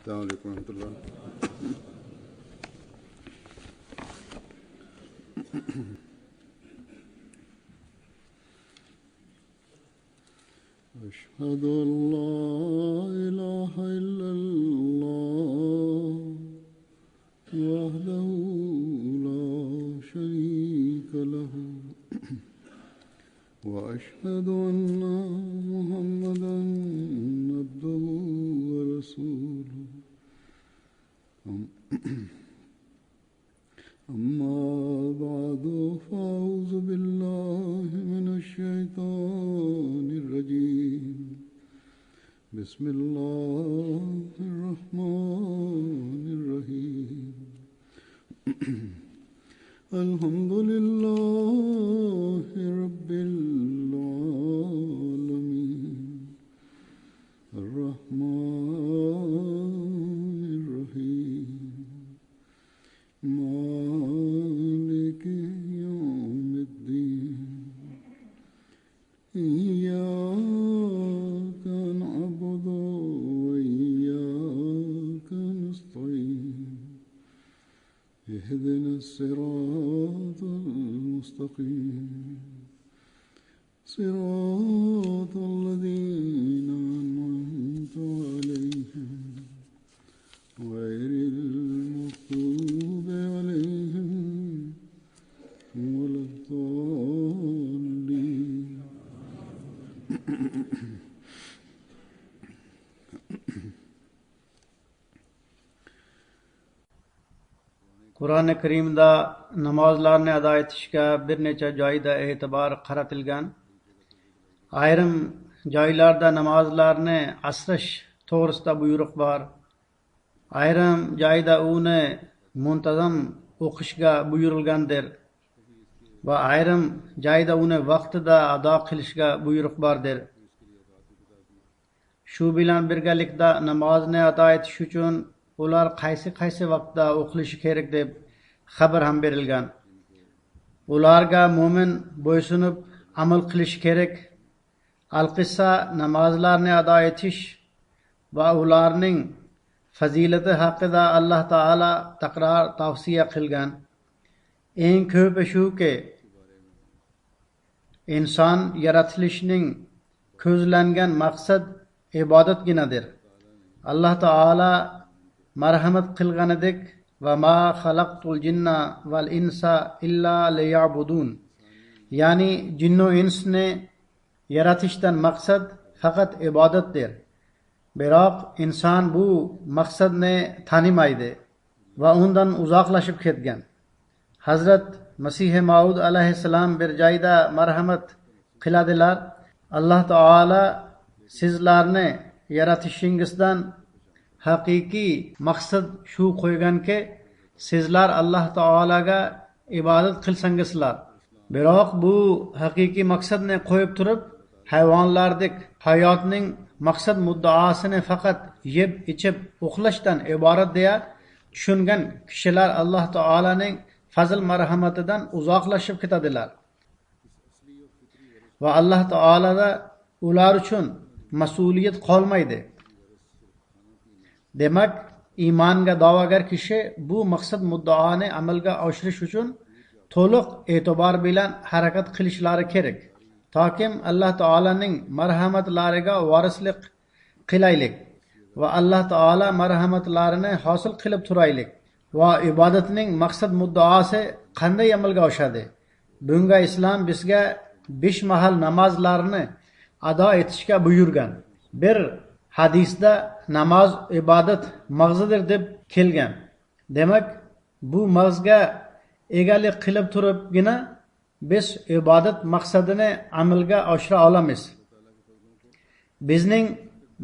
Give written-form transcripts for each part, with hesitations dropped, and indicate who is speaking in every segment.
Speaker 1: Assalamu alaikum warahmatullah. أشهد أن لا إله إلا الله وحده لا شريك له وأشهد أن محمدا عبده ورسوله أما بعد فأعوذ بالله من الشيطان الرجيم بسم الله الرحمن الرحيم الحمد لله رب العالمين الرحمن الرحيم مالك يوم الدين إياك نعبد وإياك نستعين اهدنا الصراط المستقيم صراط الذين أنعمت عليهم غير المغضوب عليهم ولا الضالين
Speaker 2: Kur'an-ı Kerim'de namazlarını eda etişke bir neçe joyda e'tibar qaratilgan. Ayrım joylarda namazlarını asrish to'g'risida buyruq bor. Ayrım joyda uni muntazam o'qishga buyurilgandir va ayrım joyda uni vaqtida ado qilishga buyruq bordir. Shu bilan birgalikda namozni ado etish uchun ular qaysi vaqtda o'qilishi kerak deb xabar ham berilgan. Ularga mo'min bo'ysunib amal qilish kerak. Al-qissa namozlarni ado etish va ularning fazilati haqida Alloh taolo taqror tavsiya qilgan. Eng ko'pi shuki, inson yaratilishining ko'zlangan maqsad ibodatginadir. Alloh taolo marhamat qilganidek va ma xalaqtul jinna val insa illa liya'budun. Ya'ni jinnu insni yaratishdan maqsad faqat ibodatdir. Biroq inson bu maqsadni tanimaydi va undan uzoqlashib ketgan. Hazrat Masih Maud alayhissalom bir joyda marhamat qiladilar. Alloh taolo sizlarni yaratishingizdan haqiqiy maqsad shu qo'yganki, sizlar Alloh taolaga ibodat qilsangizlar. Biroq bu haqiqiy maqsadni qo'yib turib, hayvonlardek hayotning maqsad muddaosini faqat yeb, ichib, uxlashdan iborat deya tushungan kishilar Alloh taolaning fazl marhamatidan uzoqlashib ketadilar. Va Alloh taolada ular uchun mas'uliyat qolmaydi. Demak, iymonga da'vogar kishi bu maqsad muddaoni amalga oshirish uchun to'liq e'tibor bilan harakat qilishlari kerak. Tokim Alloh taolaning marhamatlariga varislik qilaylik va Alloh taolo marhamatlarini hosil qilib turaylik. Va ibodatning maqsad muddaosi qanday amalga oshadi? Bunga islom bizga 5 mahal namozlarni ado etishga buyurgan. Bir hadisda namoz ibodat mag'zidir deb kelgan. Demak, bu mag'zga egalik qilib turibgina biz ibodat maqsadini amalga oshira olamiz. Bizning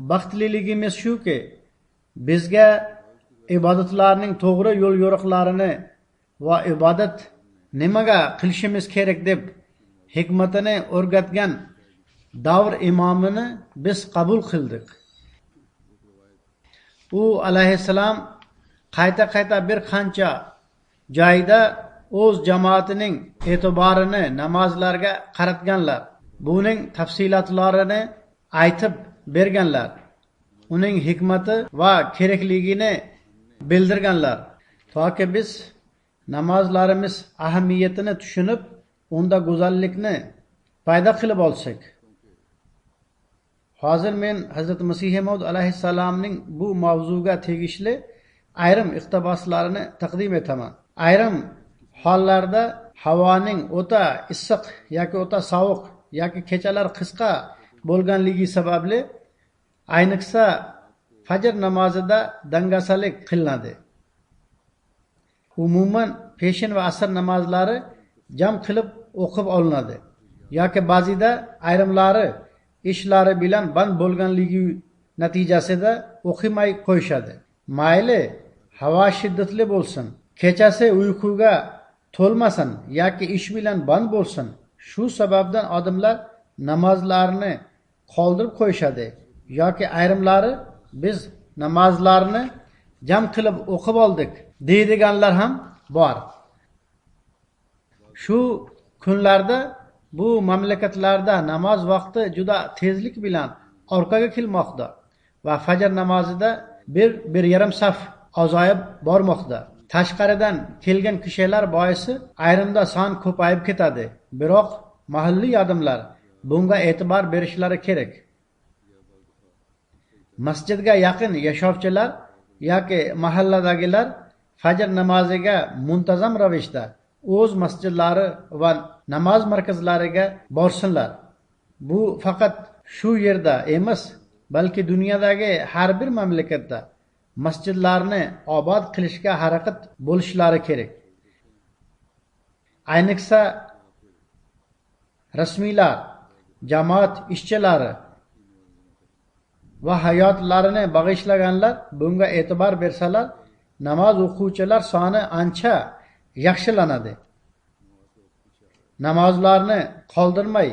Speaker 2: baxtliligimiz shuki, bizga ibodatlarning to'g'ri yo'l yo'riqlarini va ibodat nimaga qilishimiz kerak deb hikmatini o'rgatgan davr imomini biz qabul qildik. U alayhissalom qayta bir qancha joyda o'z jamoatining e'tiborini namozlarga qaratganlar. Buning tafsilotlarini aytib berganlar. uning hikmati va kerakligini bildirganlar. Toki biz namozlarimiz ahamiyatini tushunib, unda go'zallikni paydo qilib olsak. Hozir men Hazrat Masih Maud alayhissalomning bu mavzuga tegishli ayrim iqtiboslarini taqdim etaman. Ayrim hollarda havoning o'ta issiq yoki o'ta sovuq yoki kechalar qisqa bo'lganligi sababli ayniqsa fajr namozida dangasalik qilinadi. Umuman peshin va asr namozlari jam qilib o'qib olinadi. Yoki ba'zida ayrimlari ishlari bilan band bo'lganligi natijasida o'qimay qo'yishadi. Mayli havo shiddatli bo'lsin, kechasi uyquga to'lmasin yoki ish bilan band bo'lsin, shu sababdan odamlar namozlarni qoldirib qo'yishadi yoki ayrimlari biz namozlarni jam qilib o'qib oldik deydiganlar ham bor. Shu kunlarda bu mamlakatlarda namoz vaqti juda tezlik bilan orqaga kelmoqda va fajr namozida bir yarim saf ozayib bormoqda. Tashqaridan kelgan kishilar boisi ayrimda son ko'payib ketadi. Biroq mahalliy odamlar bunga e'tibor berishlari kerak. Masjidga yaqin yashovchilar yoki mahalladagilar fajr namoziga muntazam ravishda o'z masjidlari va namoz markazlariga borsinlar. Bu faqat shu yerda emas, balki dunyodagi har bir mamlakatda masjidlarni obod qilishga harakat bo'lishlari kerak. Ayniqsa rasmiylar, jamoat ishchilari va hayotlarini bag'ishlaganlar bunga e'tibor bersalar, namoz o'quvchilar soni ancha yaxshilanadi. Namozlarni qoldirmay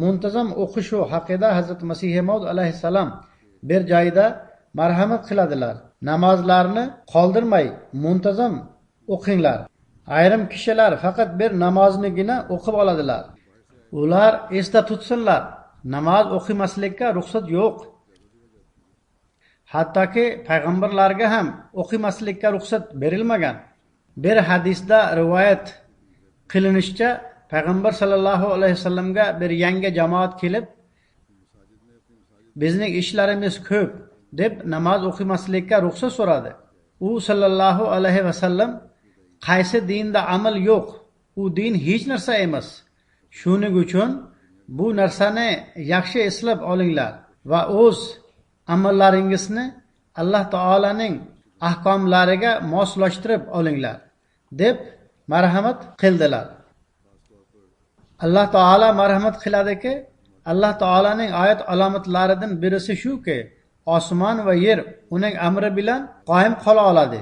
Speaker 2: muntazam o'qishu haqida Hazrat Masih Maud alayhissalom bir joyda marhamat qiladilar. Namozlarni qoldirmay muntazam o'qinglar. Ayrim kishilar faqat bir namoznigina o'qib oladilar. Ular esda tutsinlar, namoz o'qimaslikka ruxsat yo'q. Hattoki payg'ambarlarga ham o'qimaslikka ruxsat berilmagan. Bir hadisda rivoyat qilinishicha, payg'ambar sallallohu alayhi vasallamga bir yangi jamoat kelib, bizning ishlarimiz ko'p deb namoz o'qimaslikka ruxsat so'radi. U sallallohu alayhi vasallam qaysi dinda amal yo'q, u din hech narsa emas. Shuning uchun bu narsani yaxshi eslab olinglar va o'z amallaringizni Alloh taolaning ahkomlariga moslashtirib olinglar deb marhamat qildilar. Alloh taolo marhamat qiladiki, Alloh taolaning oyat alomatlaridan birisi shuki, osmon va yer uning amri bilan qoyim qola oladi.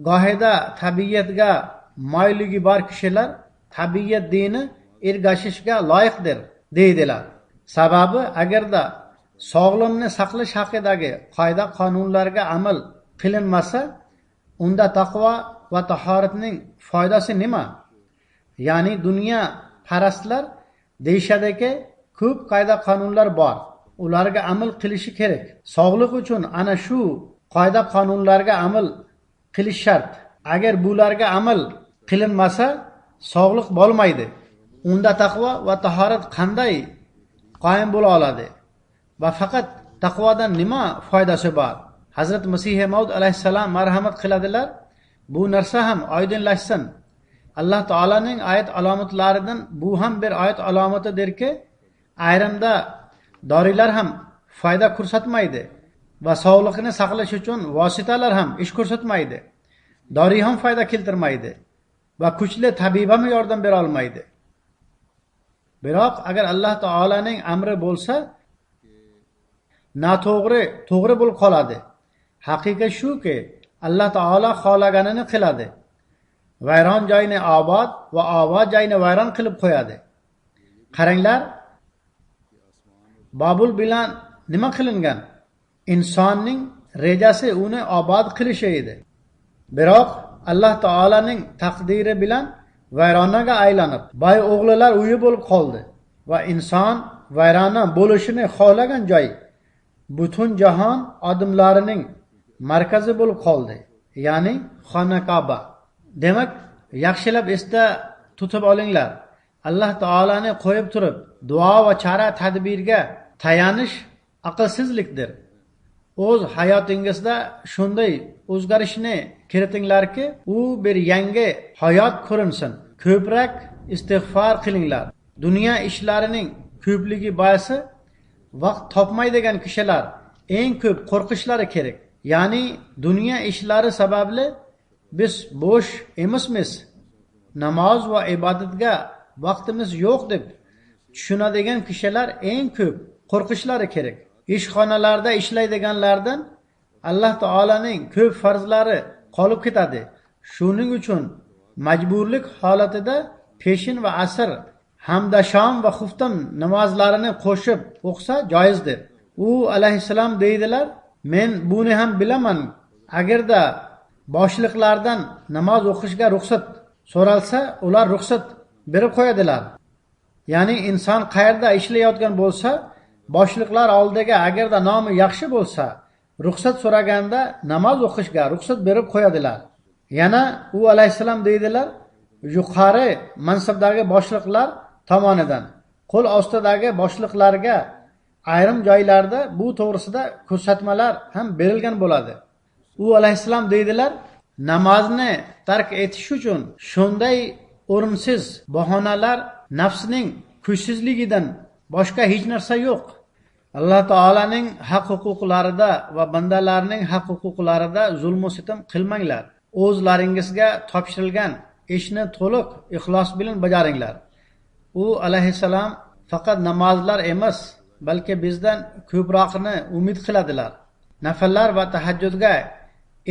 Speaker 2: Gohida tabiatga moyligi bor kishilar tabiat dini ergashishga loyiqdir deydilar. Sababi agarda sog'liqni saqlash haqidagi qoida qonunlarga amal qilinmasa, unda taqvo va tahoratning foydasi nima? Ya'ni dunyo parastlar deyishadiki, ko'p qoida qonunlar bor, ularga amal qilishi kerak. Sog'liq uchun ana shu qoida qonunlarga amal qilish shart. Agar bularga amal qilinmasa, sog'liq bo'lmaydi. Unda taqvo va tahorat qanday qoyim bo'la oladi? Va faqat taqvodan nima foydasi bor? Hazrat Masih Maud alayhissalom marhamat qiladilar, bu narsa ham oydinlashsin. Alloh taolaning oyat alomatlaridan bu ham bir oyat alomatidirki, ayrimda dorilar ham foyda ko'rsatmaydi va sog'liqni saqlash uchun vositalar ham ish ko'rsatmaydi. Dori ham foyda keltirmaydi va kuchli tabib ham yordam bera olmaydi. Biroq agar Alloh taolaning amri bo'lsa, noto'g'ri to'g'ri bo'lib qoladi. Haqiqat shuki, Alloh taolo xohlaganini qiladi. Vayron joyni obod va obod joyni vayron qilib qo'yadi. Qaranglar, Babul bilan nima qilingan? Insonning rejasi uni obod qilish edi. Biroq Alloh taolaning taqdiri bilan vayronaga aylanib, boy o'g'lilar uyi bo'lib qoldi va inson vayrona bo'lishini xohlagan joy butun jahon odamlarining markazi bo'lib qoldi, ya'ni Xona Ka'ba. Demak, yaxshilab esda tutib olinglar. Alloh taolani qo'yib turib, duo va chora tadbirga tayanish aqlsizlikdir. O'z hayotingizda shunday o'zgarishni kiritinglarki, u bir yangi hayot ko'rinsin. Ko'proq istig'for qilinglar. Dunyo ishlarining ko'pligi boisi vaqt topmaydigan kishilar eng ko'p qo'rqishlari kerak. Ya'ni dunyo ishlari sababli biz bo'sh emasmiz, namoz va ibodatga vaqtimiz yo'q deb tushunadigan kishilar eng ko'p qo'rqishlari kerak. Ishxonalarda ishlaydiganlardan Alloh taolaning ko'p farzlari qolib ketadi. Shuning uchun majburlik holatida peshin va asr hamda shom va xufton namozlarini qo'shib o'qisa joizdir. U alayhissalom deydilar, men buni ham bilaman. Agarda boshliqlardan namoz o'qishga ruxsat so'ralsa, ular ruxsat berib qo'yadilar. Ya'ni inson qayerda ishlayotgan bo'lsa, boshliqlar oldiga agarda nomi yaxshi bo'lsa, ruxsat so'raganda namoz o'qishga ruxsat berib qo'yadilar. Yana u alayhissalom deydilar, yuqori mansabdagi boshliqlar tomonidan qo'l ostidagi boshliqlarga ayrim joylarda bu to'g'risida ko'rsatmalar ham berilgan bo'ladi. U alayhissalom deydilar, namozni tark etish uchun shunday o'rinsiz bahonalar nafsning kuchsizligidan boshqa hech narsa yo'q. Alloh taolaning haq-huquqlarida va bandalarning haq-huquqlarida zulm sitam qilmanglar. O'zlaringizga topshirilgan ishni to'liq ixlos bilan bajaringlar. U alayhissalom faqat namozlar emas, balki bizdan ko'proqni umid qiladilar. Nafllar va tahajjudga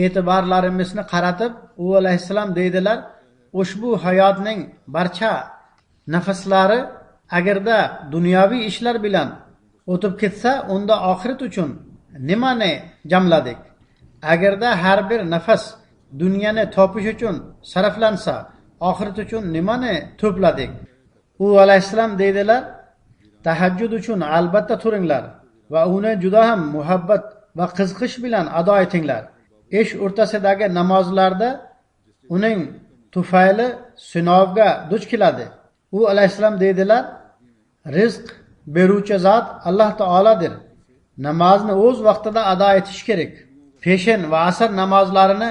Speaker 2: e'tiborlarimizni qaratib, u alayhissalom deydilar, ushbu hayotning barcha nafaslari agarda dunyoviy ishlar bilan o'tib ketsa, unda oxirat uchun nimani jamladik? Agarda har bir nafas dunyoni topish uchun sarflansa, oxirat uchun nimani to'pladik? U alayhissalom deydilar, tahajjud uchun albatta turinglar va uni juda ham muhabbat va qiziqish bilan ado etinglar. Ish o'rtasidagi namozlarda uning tufayli sinovga duch keladi. U alayhissalom deydilar, rizq beruvchi zot Alloh taoladir. Namozni o'z vaqtida ado etish kerak. Peshin va asr namozlarini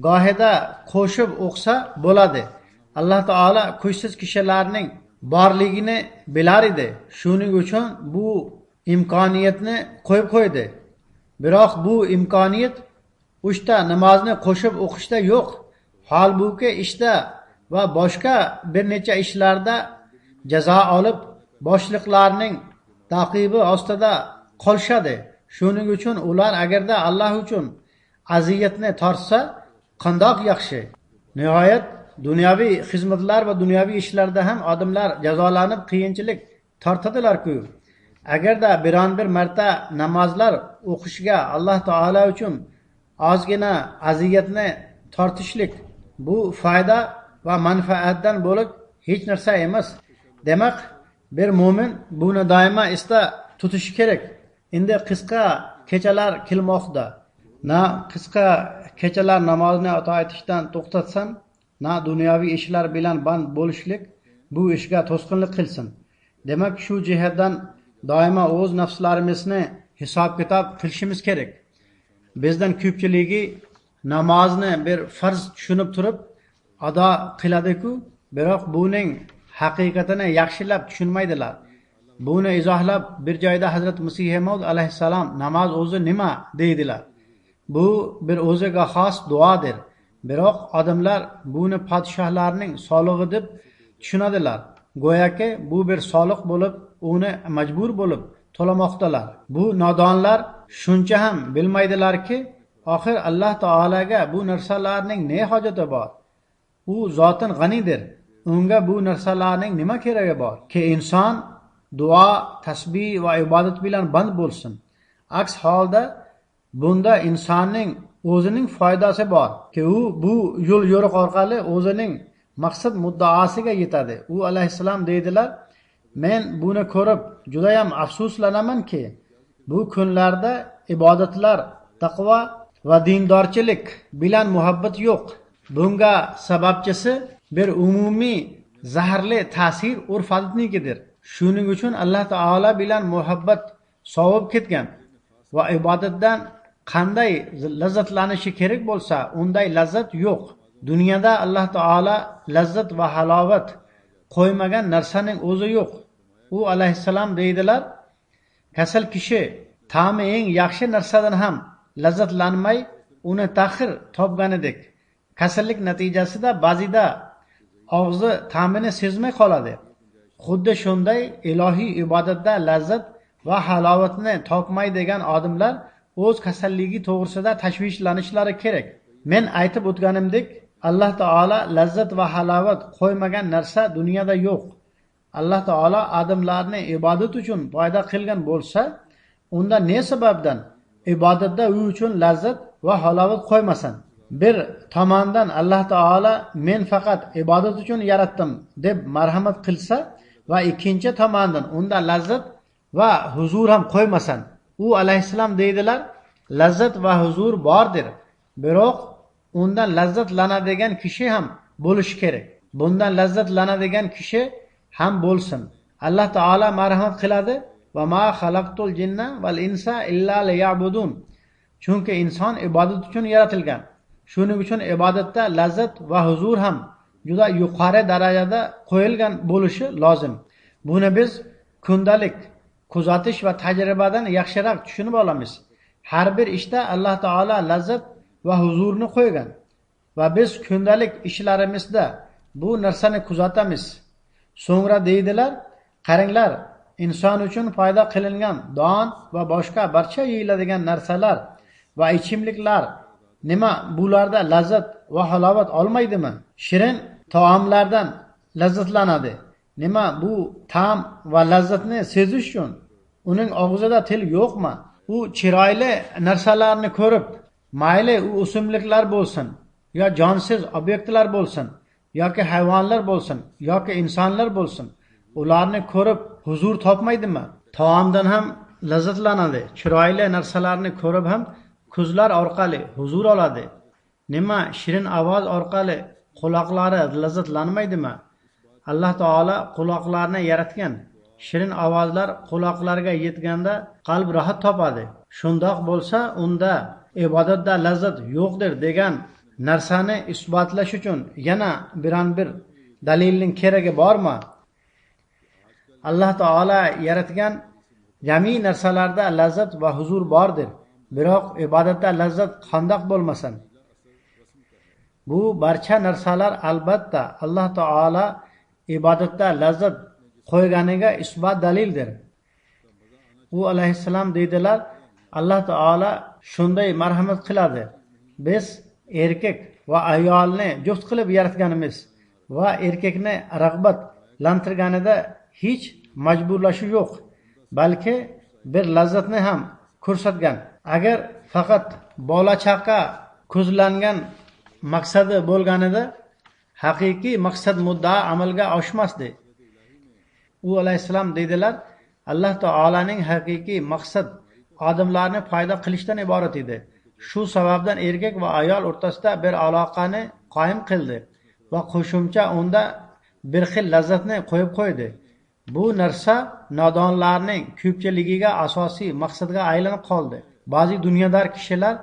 Speaker 2: gohida qo'shib o'qsa bo'ladi. Alloh taola kuchsiz kishilarning borligini bilar edi. Shuning uchun bu imkoniyatni qo'yib qo'ydi. Biroq bu imkoniyat uchta namozni qo'shib o'qishda yo'q. Holbuki ishda va boshqa bir necha ishlarda jazo olib, boshliqlarning taqibi ostida qolishadi. Shuning uchun ular agarda Alloh uchun aziyatni tortsa, qandoq yaxshi. Nihoyat dunyoviy xizmatlar va dunyoviy ishlarda ham odamlar jazolanib qiyinchilik tortadilar-ku. Agarda biron bir marta namozlar o'qishga Alloh taolo uchun ozgina aziyatni tortishlik, bu foyda va manfaatdan bo'lib hech narsa emas. Demak, bir mo'min buni doimo esda tutishi kerak. Endi qisqa kechalar kelmoqda. Na qisqa kechalar namozni ado etishdan to'xtatsan, na dunyoviy ishlar bilan band bo'lishlik bu ishga to'sqinlik qilsin. Demak, shu jihatdan doimo o'z nafslarimizni hisob-kitob qilishimiz kerak. Bizdan ko'pchiligi namozni bir farz tushunib turib ado qiladi-ku, biroq buning haqiqatini yaxshilab tushunmaydilar. Buni izohlab bir joyda Hazrat Masih Maud alayhissalom namoz o'zi nima deydilar. Bu bir o'ziga xos duodir. Biroq odamlar buni podshohlarning solig'i deb tushunadilar. Go'yoki bu bir soliq bo'lib, uni majbur bo'lib to'lamoqdalar. Bu nodonlar shuncha ham bilmaydilarki, oxir Alloh taolaga bu narsalarning ne hojati bor? U zotin g'anidir. Unga bu narsalarning nima keragi bor? Ki inson duo, tasbih va ibodat bilan band bo'lsin. Aks holda bunda insonning o'zining foydasi bor. Ki u bu yo'l yo'riq orqali o'zining maqsad muddaosiga yetadi. U alayhissalom deydilar, men buni ko'rib juda ham afsuslanamanki, Bu kunlarda ibodatlar, taqvo va dindorchilik bilan muhabbat yo'q. Bunga sababchisi bir umumiy zaharli ta'sir urf-odatnikidir. Shuning uchun Alloh taolo bilan muhabbat sovib ketgan va ibodatdan qanday lazzatlanishi kerak bo'lsa, unday lazzat yo'q. Dunyoda Alloh taolo lazzat va halovat qo'ymagan narsaning o'zi yo'q. U alayhissalom deydilar, kasal kishi ta'mi eng yaxshi narsadan ham lazzatlanmay, uni tahir topganidek, kasallik natijasida ba'zida og'zi ta'mini sezmay qoladi. Xuddi shunday ilohiy ibodatda lazzat va halovatni topmaydigan odamlar o'z kasalligi to'g'risida tashvishlanishlari kerak. Men aytib o'tganimdek, Alloh taolo lazzat va halovat qo'ymagan narsa dunyoda yo'q. Alloh taolo odamlarni ibodat uchun paydo qilgan bo'lsa, unda ne sababdan ibodatda u uchun lazzat va halovat qo'ymasin? Bir tomondan Alloh taolo men faqat ibodat uchun yaratdim deb marhamat qilsa va ikkinchi tomondan unda lazzat va huzur ham qo'ymasin. U alayhissalom deydilar, lazzat va huzur bordir. Biroq undan lazzatlanadigan kishi ham bo'lishi kerak. Bundan lazzatlanadigan kishi ham bo'lsin. Alloh taolo marhamat qiladi va ma xalaqtul jinna val insa illa liya'budun. Chunki inson ibodat uchun yaratilgan. Shuning uchun ibodatda lazzat va huzur ham juda yuqori darajada qo'yilgan bo'lishi lozim. Buni biz kundalik kuzatish va tajribadan yaxshiroq tushunib olamiz. Har bir ishda Alloh taolo lazzat va huzurni qo'ygan va biz kundalik ishlarimizda bu narsani kuzatamiz. So'ngra deydilar, qaranglar, inson uchun paydo qilingan don va boshqa barcha yeyiladigan narsalar va ichimliklar nima bularda lazzat va halovat olmaydimi? Shirin taomlardan lazzatlanadi. Nima bu ta'm va lazzatni sezish uchun uning og'zida til yo'qmi? U chiroyli narsalarni ko'rib, mayli u o'simliklar bo'lsin, yo jonsiz obyektlar bo'lsin, yoki hayvonlar bo'lsin, yoki insonlar bo'lsin, ularni ko'rib huzur topmaydimi? Taomdan ham lazzatlanadi. Chiroyli narsalarni ko'rib ham ko'zlar orqali huzur oladi. Nima shirin ovoz orqali quloqlari lazzatlanmaydimi? Alloh taolo quloqlarni yaratgan. Shirin ovozlar quloqlarga yetganda qalb rohat topadi. Shundoq bo'lsa, unda ibodatda lazzat yo'qdir degan narsani isbotlash uchun yana bir dalilning keragi bormi? Alloh taolo yaratgan jami narsalarda lazzat va huzur bordir. Biroq ibodatda lazzat qandoq bo'lmasin? Bu barcha narsalar albatta Alloh taolo ibodatda lazzat qo'yganiga isbot dalildir. U alayhissalom deydilar, Alloh taolo shunday marhamat qiladi. Biz erkak va ayolni juft qilib yaratganimiz va erkakni rag'batlantirganida hech majburlashi yo'q, balki bir lazzatni ham ko'rsatgan. Agar faqat bola chaqa ko'zlangan maqsadi bo'lganida haqiqiy maqsad muddao amalga oshmasdi. U alayhissalom deydilar, Alloh taolaning haqiqiy maqsad odamlarni paydo qilishdan iborat edi. Shu sababdan erkak va ayol o'rtasida bir aloqani qoyim qildi va qo'shimcha unda bir xil lazzatni qo'yib qo'ydi. Bu narsa nodonlarning ko'pchiligiga asosiy maqsadga aylanib qoldi. Ba'zi dunyodar kishilar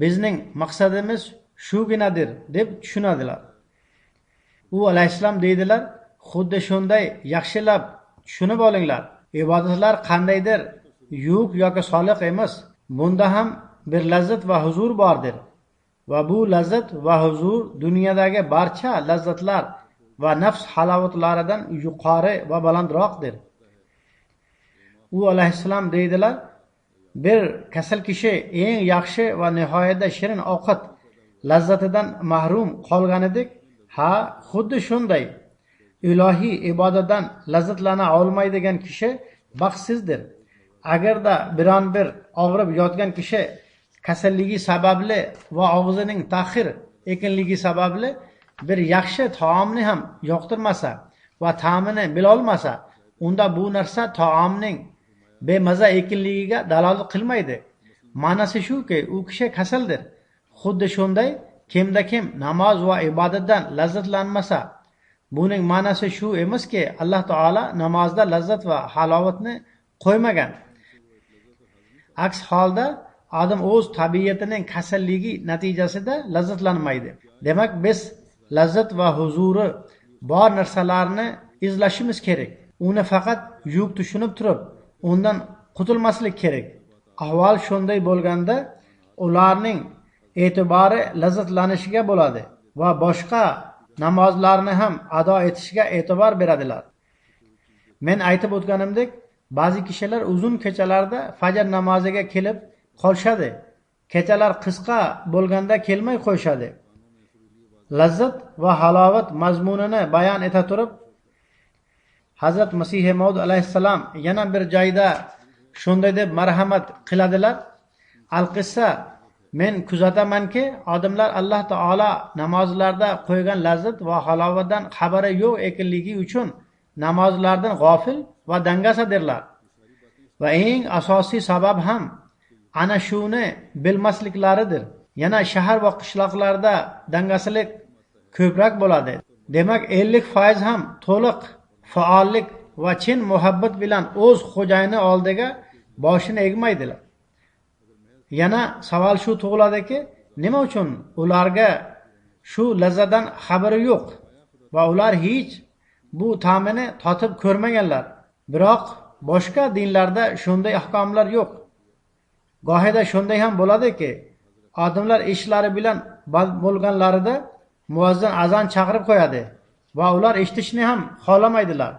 Speaker 2: bizning maqsadimiz shuginadir deb tushunadilar. U alayhissalom deydilar, xuddi shunday yaxshilab tushunib olinglar. Ibodatlar qandaydir yuk yoki soliq emas. Bunda ham bir lazzat va huzur bordir. Va bu lazzat va huzur dunyodagi barcha lazzatlar va nafs halovatlaridan yuqori va balandroqdir. U alayhissalom deydilar, bir kasal kishi eng yaxshi va nihoyatda shirin ovqat lazzatidan mahrum qolganidek, ha, xuddi shunday ilohiy ibodatdan lazzatlana olmaydigan kishi baxtsizdir. Agarda biron bir og'rib yotgan kishi kasalligi sababli va og'zining tahir ekanligi sababli bir yaxshi taomni ham yoqtirmasa va ta'mini bilolmasa, unda bu narsa taomning bemaza ekinligiga dalolat qilmaydi. Ma'nosi shuki, u kishi kasaldir. Xuddi shunday kimda kim namoz va ibodatdan lazzatlanmasa, buning ma'nosi shu emaski, Alloh taolo namozda lazzat va halovatni qo'ymagan. Aks holda odam o'z tabiatining kasalligi natijasida lazzatlanmaydi. Demak, biz lazzat va huzuri bor narsalarni izlashimiz kerak. Uni faqat yuk tushunib turib, undan qutulmaslik kerak. Ahvol shunday bo'lganda, ularning e'tibori lazzatlanishiga bo'ladi va boshqa namozlarni ham ado etishga e'tibor beradilar. Men aytib o'tganimdek, ba'zi kishilar uzun kechalarda fajr namoziga kelib qolishadi. Kechalar qisqa bo'lganda kelmay qo'yishadi. Lazzat va halovat mazmunini bayon eta turib, Hazrat Masih Maud alayhissalom yana bir joyda shunday deb marhamat qiladilar. Al-qissa, men kuzatamanki, odamlar Alloh taolo namozlarda qo'ygan lazzat va halovatdan xabari yo'q ekanligi uchun namozlardan g'ofil va dangasadirlar. Va eng asosiy sabab ham ana shuni bilmasliklaridir. Yana shahar va qishloqlarda dangasalik ko'proq bo'ladi. Demak, 50% ham to'liq faollik va chin muhabbat bilan o'z xo'jayini oldiga boshini egmaydilar. Yana savol shu tug'iladiki, nima uchun ularga shu lazzatdan xabari yo'q va ular hech bu ta'mini totib ko'rmaganlar. Biroq boshqa dinlarda shunday ahkomlar yo'q. Gohida shunday ham bo'ladiki, odamlar ishlari bilan bo'lganlarida muazzin azon chaqirib qo'yadi va ular eshitishni ham xohlamaydilar.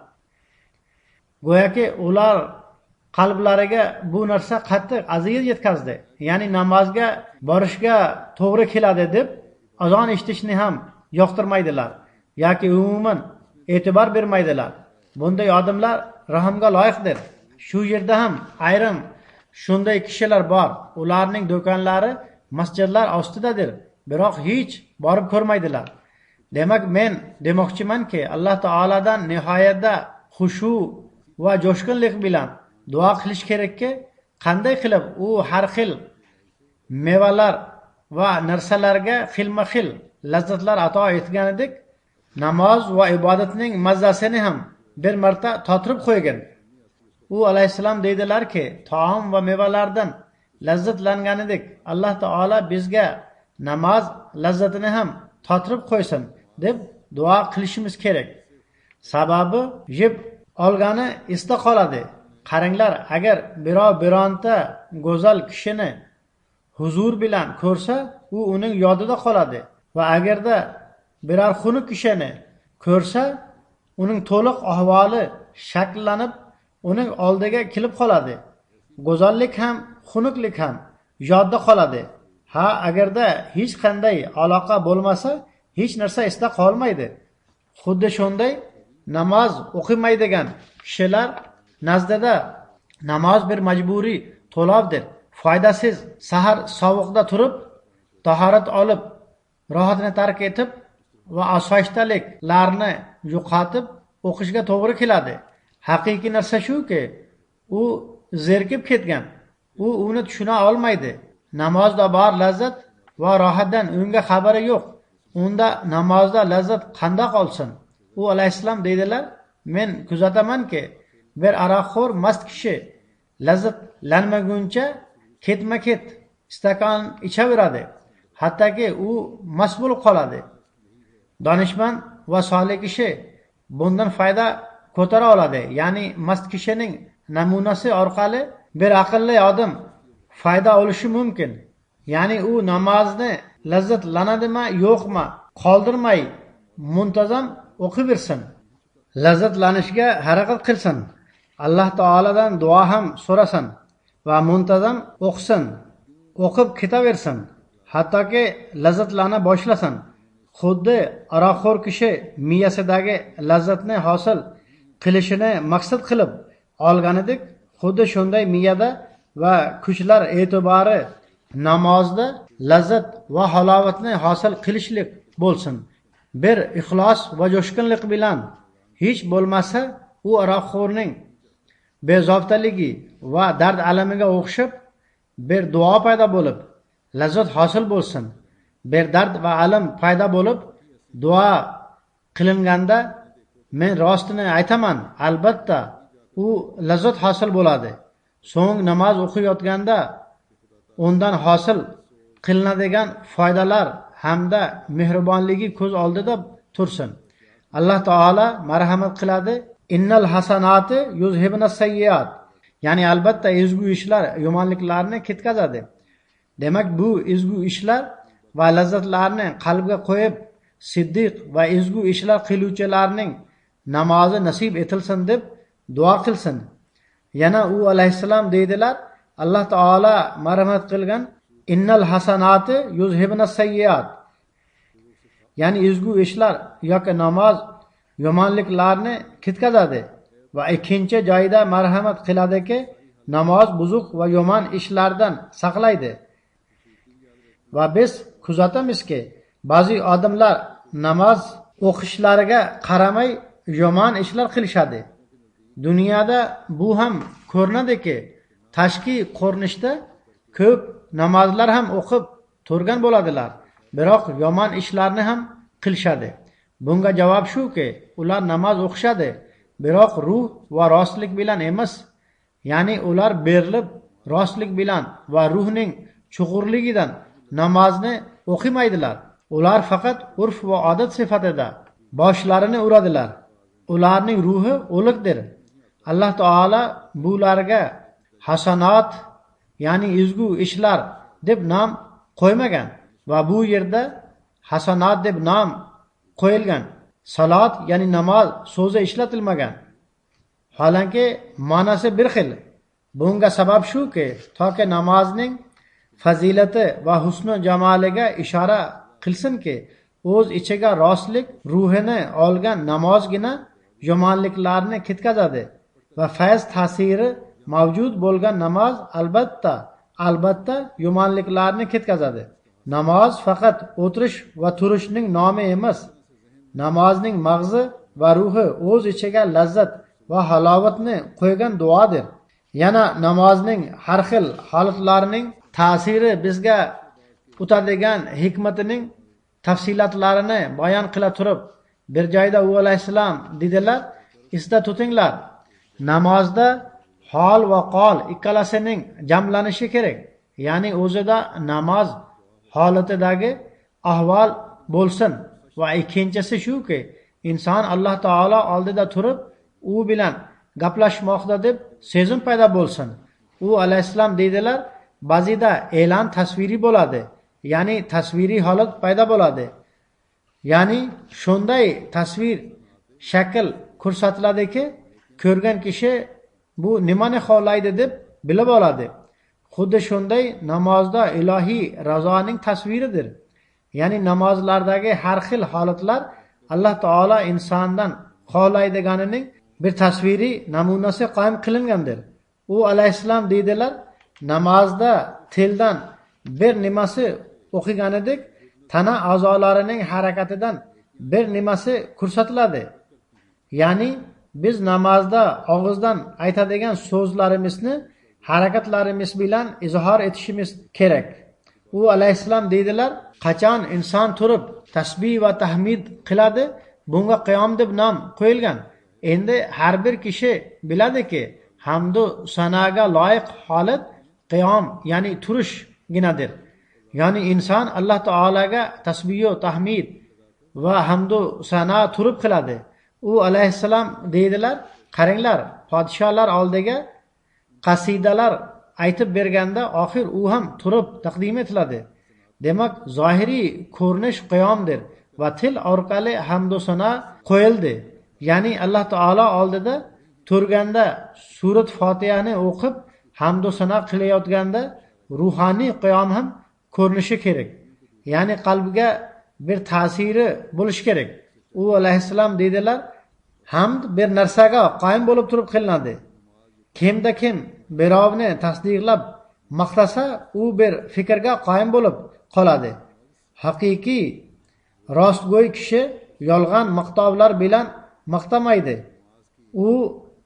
Speaker 2: Go'yoki ular qalblariga bu narsa qattiq aziyat yetkazdi. Ya'ni namozga borishga to'g'ri keladi deb azon eshitishni ham yoqtirmaydilar yoki umuman e'tibor bermaydilar. Bunday odamlar rahmga loyiqdir. Shu yerda ham ayrim shunday kishilar bor. Ularning do'konlari masjidlar ostidadir, biroq hech borib ko'rmaydilar. Demak, men demoqchimanki, Alloh taoladan nihoyatda xushu va jo'shqinlik bilan duo qilish kerakki, qanday qilib u har xil mevalar va narsalarga xilma-xil lazzatlar ato etganidek, namoz va ibodatning mazzasini ham bir marta totirib qo'ygan. U alayhissalom deydilarki, taom va mevalardan lazzatlanganidek Alloh taolo bizga namoz lazzatini ham totirib qo'ysin deb duo qilishimiz kerak. Sababi yeb olgani esda qoladi. Qaranglar, agar bironta go'zal kishini huzur bilan ko'rsa, u uning yodida qoladi va agarda biror xunuk kishini ko'rsa, uning to'liq ahvoli shakllanib, uning oldiga kelib qoladi. Go'zallik ham, xunuklik ham yodda qoladi. Ha, agarda hech qanday aloqa bo'lmasa, hech narsa esda qolmaydi. Xuddi shunday namoz o'qimaydigan kishilar nazdida namoz bir majburiy to'lovdir. Foydasiz sahar sovuqda turib, tahorat olib, rohatni tark etib va osoyishtaliklarni yo'qotib o'qishga to'g'ri keladi. Haqiqiy narsa shuki, u zerikib ketgan. U uni tushuna olmaydi. Namozda bor lazzat va rohatdan unga xabari yo'q. Unda namozda lazzat qanday qolsin? U alayhissalom deydilar, men kuzatamanki, bir aroqxo'r mast kishi lazzatlanmaguncha ketma-ket stakon ichaveradi. Hattoki u mast bo'lib qoladi. Donishmand va solih kishi bundan foyda ko'tara oladi. Ya'ni mast kishining namunasi orqali bir aqlli odam foyda olishi mumkin. Ya'ni u namozni lazzatlanadimi, yo'qmi qoldirmay muntazam o'qiversin. Lazzatlanishga harakat qilsin. Alloh taoladan duo ham so'rasin va muntazam o'qisin. O'qib ketaversin. Hattoki lazzatlana boshlasin. Xuddi aroqxo'r kishi miyasidagi lazzatni hosil qilishini maqsad qilib olganidek, xuddi shunday miyada va kuchlar e'tibori namozda lazzat va halovatni hosil qilishlik bo'lsin. Bir ixlos va jo'shqinlik bilan hech bo'lmasa u aroqxo'rning bezovtaligi va dard alamiga o'xshab bir duo paydo bo'lib lazzat hosil bo'lsin. Bir dard va alam paydo bo'lib duo qilinganda men rostini aytaman, albatta u lazzat hosil bo'ladi. So'ng namoz o'qiyotganda undan hosil qilinadigan foydalar hamda mehribonligi ko'z oldida tursin. Alloh taolo marhamat qiladi. Innal hasanati yuzhibna sayyiat. Ya'ni albatta ezgu ishlar yomonliklarni ketkazadi. Demak bu ezgu ishlar va lazzatlarni qalbga qo'yib siddiq va ezgu ishlar qiluvchilarning namozi nasib etilsin deb duo qilsin. Yana u alayhissalom deydilar, Alloh taolo marhamat qilgan innal hasanati yuzhibna sayyiat. Ya'ni ezgu ishlar yoki namoz yomonliklarni ketkazadi va ikkinchi joyda marhamat qiladiki, namoz buzuq va yomon ishlardan saqlaydi. Va biz kuzatamizki, ba'zi odamlar namoz o'qishlariga qaramay yomon ishlar qilishadi. Dunyoda bu ham ko'rinadiki, tashqi ko'rinishda ko'p namozlar ham o'qib turgan bo'ladilar, biroq yomon ishlarni ham qilishadi. Bunga javob shuki, ular namoz o'qishadi, biroq ruh va rostlik bilan emas. Ya'ni ular berilib rostlik bilan va ruhning chuqurligidan namozni o'qimaydilar. Ular faqat urf va odat sifatida boshlarini uradilar. Ularning ruhi o'likdir. Alloh taolo bularga hasanat, ya'ni ezgu ishlar deb nom qo'ymagan va bu yerda hasanat deb nom qo'yilgan. Salat, ya'ni namoz so'zi ishlatilmagan. Holanki ma'nosi bir xil. Bunga sabab shuki, toki namozning fazilati va husni jamoliga ishora qilsinki, o'z ichiga rostlik ruhini olgan namozgina yomonliklarni ketkazadi va fayz ta'siri mavjud bo'lgan namoz albatta yomonliklarni ketkazadi. Namoz faqat o'tirish va turishning nomi emas. Namozning mag'zi va ruhi o'z ichiga lazzat va halovatni qo'ygan duodir. Yana namozning har xil holatlarining ta'siri bizga o'tadigan hikmatining tafsilotlarini bayon qila turib, bir joyda u alayhissalom dedilar, esda tutinglar, namozda hol va qol ikkalasining jamlanishi kerak. Ya'ni o'zida namoz holatidagi ahvol bo'lsin va ikkinchisi shuki, inson Alloh taolo oldida turib u bilan gaplashmoqda deb sezim paydo bo'lsin. U alayhissalom deydilar, ba'zida e'lon tasviriy bo'ladi, ya'ni tasviriy holat paydo bo'ladi. Ya'ni shunday tasvir shakl ko'rsatiladiki, ko'rgan kishi bu nimani xohlaydi deb bilib oladi. Xuddi shunday namozda ilohiy razoning tasviridir. Ya'ni namozlardagi har xil holatlar Alloh taolo insondan xohlaydiganining bir tasviriy namunasi qo'yim qilingandir. U alayhissalom deydilar, namozda tildan bir nimasi o'qiganidek tana a'zolarining harakatidan bir nimasi ko'rsatiladi. Ya'ni biz namozda og'izdan aytadigan so'zlarimizni harakatlarimiz bilan izhor etishimiz kerak. U alayhissalom deydilar, qachon inson turib tasbih va tahmid qiladi, bunga qiyom deb nom qo'yilgan. Endi har bir kishi biladiki, hamdu sanoga loyiq holat qiyom, ya'ni turishginadir. Ya'ni inson Alloh taolaga tasbih va tahmid va hamdu sano turib qiladi. U alayhissalom deydilar, qaranglar, podsholar oldiga qasidalar aytib berganda oxir u ham turib taqdim etiladi. Demak, zohiriy ko'rinish qiyomdir va til orqali hamdu sano qo'yildi. Ya'ni Alloh taolo oldida turganda surat Fotihani o'qib hamdu sano qilayotganda ruhoniy qiyom ham ko'rinishi kerak. Ya'ni qalbiga bir ta'siri bo'lishi kerak. U alayhissalom deydilar, hamd bir narsaga qoyim bo'lib turib qilinadi. Kimda kim birovni tasdiqlab maqtasa, u bir fikrga qoyim bo'lib qoladi. Haqiqiy rostgo'y kishi yolg'on maqtovlar bilan maqtamaydi. U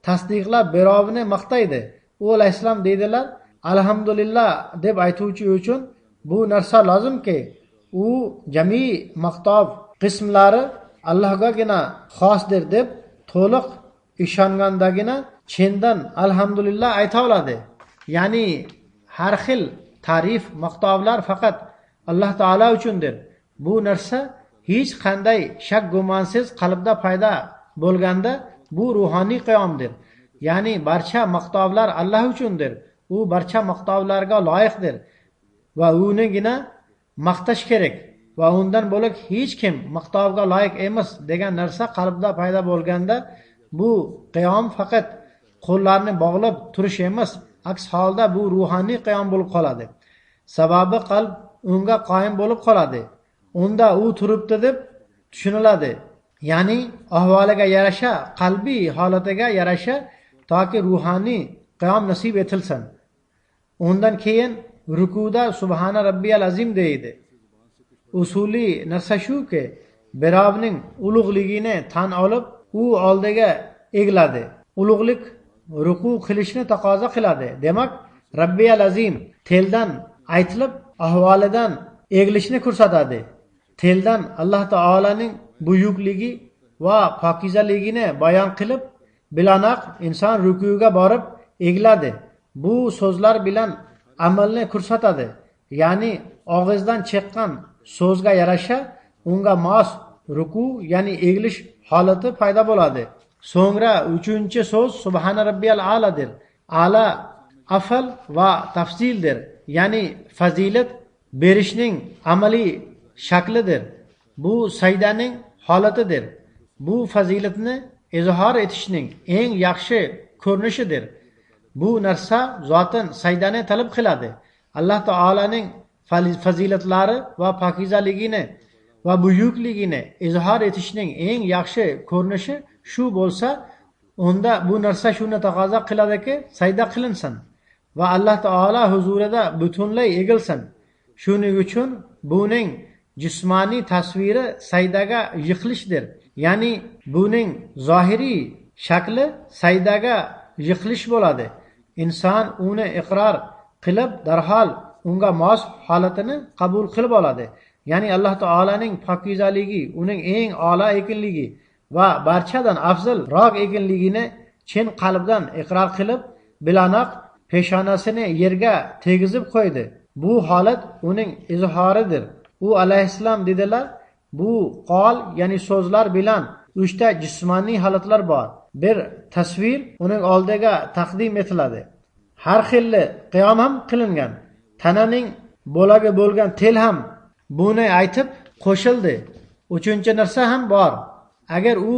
Speaker 2: tasdiqlab birovni maqtaydi u alayhissalom deydilar, alhamdulillah deb aytuvchi uchun bu narsa lozimki, u jami maqtov qismlari Allohgagina xosdir deb to'liq ishongandagina chindan alhamdulillah ayta oladi. Ya'ni har xil ta'rif maqtovlar faqat Alloh taolo uchundir. Bu narsa hech qanday shak gumonsiz qalbda paydo bo'lganda bu ruhoniy qiyomdir. Ya'ni barcha maqtovlar Alloh uchundir. U barcha maqtovlarga loyiqdir va unigina maqtash kerak va undan bo'lak hech kim maqtovga loyiq emas degan narsa qalbda paydo bo'lganda bu qiyom faqat qo'llarni bog'lab turish emas, aks holda bu ruhoniy qiyom bo'lib qoladi. Sababi qalb unga qoyim bo'lib qoladi. Unda u turibdi deb tushuniladi. Ya'ni ahvoliga yarasha, qalbiy holatiga yarasha toki ruhoniy qiyom nasib etilsin. Undan keyin rukuda subhana robbiyal azim deydi. Usuliy narsa shuki, birovning ulug'ligini tan olib, u oldiga egiladi. Ulug'lik ruku qilishni taqozo qiladi. Demak, robbiyal azim teldan aytilib, ahvolidan egilishni ko'rsatadi. Teldan Alloh taolaning buyukligi va pokizaligini bayon qilib, bilanoq inson rukuga borib egiladi. Bu so'zlar bilan amalni ko'rsatadi. Ya'ni og'izdan chiqqan so'zga yarasha unga mos ruku, ya'ni egilish holati paydo bo'ladi. So'ngra uchinchi so'z subhana robbiyal a'ladir. A'la afal va tafsildir. Ya'ni fazilat berishning amaliy shaklidir. Bu sajdaning holatidir. Bu fazilatni izhor etishning eng yaxshi ko'rinishidir. Bu narsa zotan sajdani talab qiladi. Alloh taolaning fazilatlari va pokizaligini va buyukligini izhor etishning eng yaxshi ko'rinishi shu bo'lsa, unda bu narsa shuni taqozo qiladiki, sajda qilinsin va Alloh taolo huzurida butunlay egilsin. Shuning uchun buning jismoniy tasviri sajdaga yiqilishdir. Ya'ni buning zohiriy shakli sajdaga yiqilish bo'ladi. Inson uni iqror qilib, darhol unga mos holatini qabul qilib oladi. Ya'ni Alloh taolaning pokizaligi, uning eng a'lo ekanligi va barchadan afzalroq ekanligini chin qalbdan iqror qilib, bilanoq peshonasini yerga tegizib qo'ydi. Bu holat uning izhoridir. U alayhissalom dedilar, bu qol, ya'ni so'zlar bilan 3 ta jismoniy holatlar bor. Bir tasvir uning oldiga taqdim etiladi. Har xilli qiyom ham qilingan. Tananing bo'lagi bo'lgan tel ham buni aytib qo'shildi. Uchinchi narsa ham bor. Agar u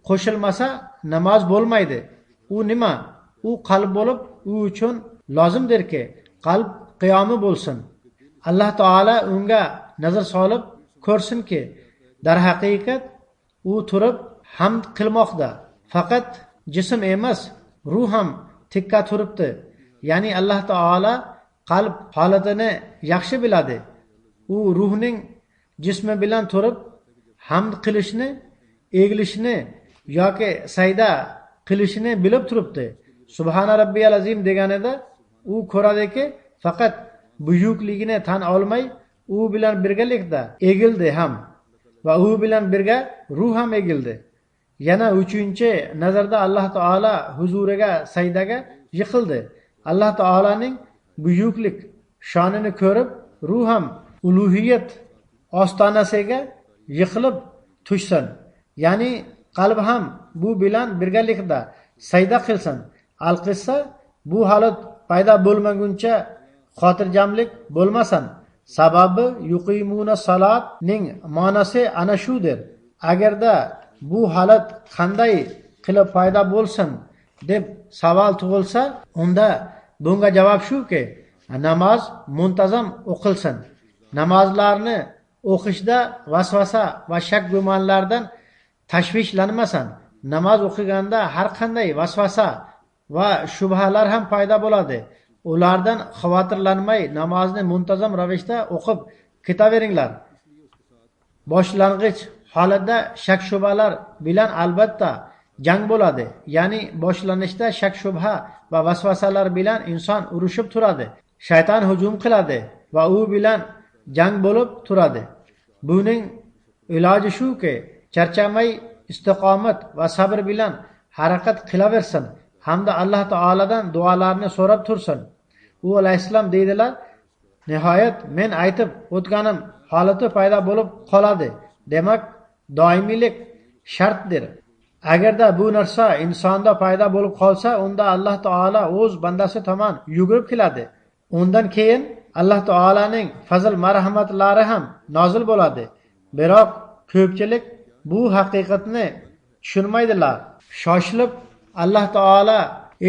Speaker 2: qo'shilmasa namoz bo'lmaydi. U nima? U qalb bo'lib, u uchun lozimdirki qalb qiyomi bo'lsin. Alloh taolo unga nazar solib ko'rsinki, dar haqiqat u turib hamd qilmoqda. Faqat jism emas, ruh ham tikka turibdi. Ya'ni Alloh taolo qalb holatini yaxshi biladi. U ruhning jismi bilan turib hamd qilishni, egilishni yoki sajda qilishni bilib turibdi. Subhana robbiyal azim deganida u ko'radiki, faqat buyukligini tan olmay, u bilan birgalikda egildi ham va u bilan birga ruh ham egildi. Yana uchinchi nazarda Alloh taolo huzuriga sajdaga yiqildi. Alloh taolaning buyuklik shonini ko'rib, ruh ham ulug'iyat ostonasiga yiqilib tushsin. Ya'ni qalb ham bu bilan birgalikda sajda qilsin. Alqissa bu holat paydo bo'lmaguncha xotirjamlik bo'lmasin. Sababi yuqimuna salatning ma'nosi ana shudir. Agarda bu holat qanday qilib paydo bo'lsin deb savol tug'ilsa, unda bunga javob shuki, namoz muntazam o'qilsin. Namozlarni o'qishda vasvasa va shak gumonlardan tashvishlanmasin. Namoz o'qiganda har qanday vasvasa va shubhalar ham paydo bo'ladi. Ulardan xavotirlanmay namozni muntazam ravishda o'qib ketaveringlar. Boshlang'ich holatda shak shubhalar bilan albatta jang bo'ladi. Ya'ni boshlanishda shak shubha va vasvasalar bilan inson urushib turadi. Shayton hujum qiladi va u bilan jang bo'lib turadi. Buning iloji shuki, charchamay istiqomat va sabr bilan harakat qilaversin hamda Alloh taoladan duolarni so'rab tursin. U alayhissalom deydilar, nihoyat men aytib o'tganim holati paydo bo'lib qoladi. Demak, doimiylik shartdir. Agarda bu narsa insonda paydo bo'lib qolsa, unda Alloh taolo o'z bandasi tomon yugurib keladi. Undan keyin Alloh taolaning fazl marhamatlari ham nozil bo'ladi. Biroq ko'pchilik bu haqiqatni tushunmaydilar. Shoshilib Alloh taolo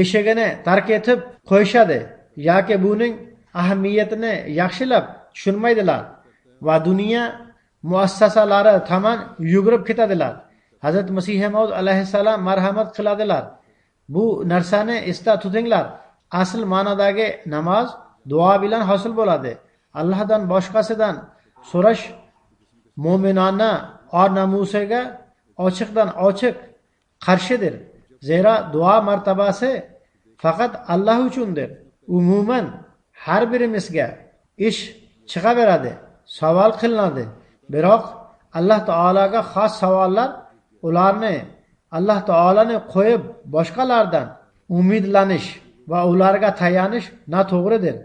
Speaker 2: eshigini tark etib qo'yishadi yoki buning ahamiyatini yaxshilab tushunmaydilar va dunyo muassasalari tomon yugurib ketadilar. Hazrat Masih Maud alayhissalom marhamat qiladilar. Bu narsani esda tutinglar. Asl ma'nodagi namoz duo bilan hosil bo'ladi. Allohdan boshqasidan so'rash mo'minona or namusiga ochiqdan ochiq qarshidir. Zero duo martabasi faqat Alloh uchundir. Umuman har birimizga ish chiqaveradi, savol qilinadi. Biroq Alloh taolaga xos savollar, ularni Alloh taolani qo'yib boshqalardan umidlanish va ularga tayanish noto'g'ridir.